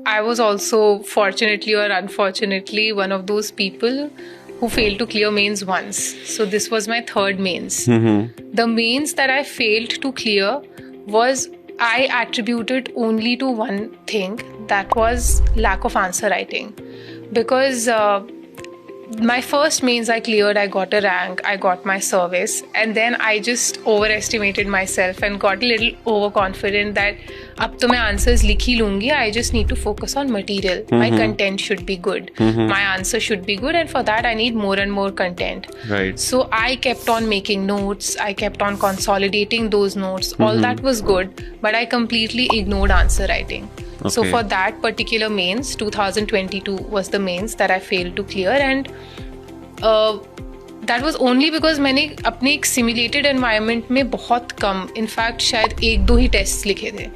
I was also, fortunately or unfortunately, one of those people who failed to clear mains once. So this was my third mains. The mains that I failed to clear was, I attributed only to one thing, that was lack of answer writing. Because my first mains I cleared, I got a rank, I got my service, and then I just overestimated myself and got a little overconfident that अब तो मैं answers लिख ही लूंगी. I just need to focus on material. My content should be good. My answer should be good, and for that I need more and more content. Right. So I kept on making notes. I kept on consolidating those notes. All that was good, but I completely ignored answer writing. So for that particular mains, 2022 was the mains that I failed to clear, and that was only because मैंने अपने एक simulated environment में बहुत कम, in fact शायद 1-2 ही tests लिखे थे.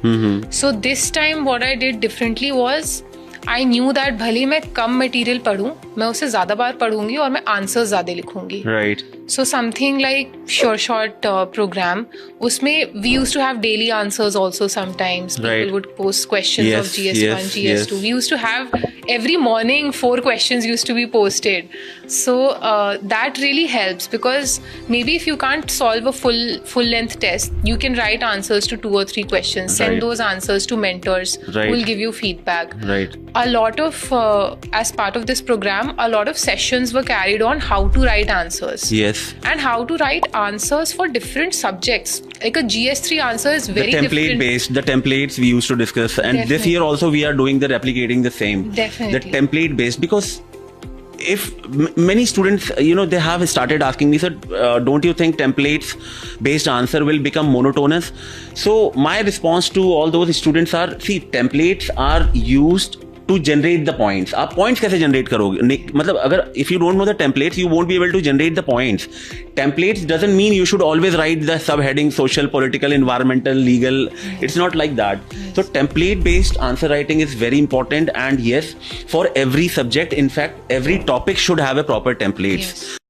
So this time what I did differently was, I knew that भले मैं कम material पढ़ूं, मैं उसे ज़्यादा बार पढ़ूंगी और मैं answers ज़्यादा लिखूंगी. Right. So something like short program, उसमें we used to have daily answers also sometimes. People would post questions of GS1, GS2. We used to have every morning 4 questions used to be posted. So that really helps, because maybe if you can't solve a full length test, you can write answers to 2 or 3 questions. Send those answers to mentors who will give you feedback. Right. A lot of, as part of this program, a lot of sessions were carried on how to write answers. Yes. And how to write answers for different subjects. Like a GS3 answer is very different. The template based, the templates we used to discuss, and this year also we are doing the replicating the same. Definitely. The template based, because if many students, they have started asking me, sir, don't you think templates based answer will become monotonous? So my response to all those students are, see, templates are used to generate the points. आप points कैसे generate करोगे? मतलब अगर if you don't know the templates, you won't be able to generate the points. Templates doesn't mean you should always write the subheading social, political, environmental, legal. It's not like that. So template based answer writing is very important, and yes, for every subject, in fact, every topic should have a proper templates.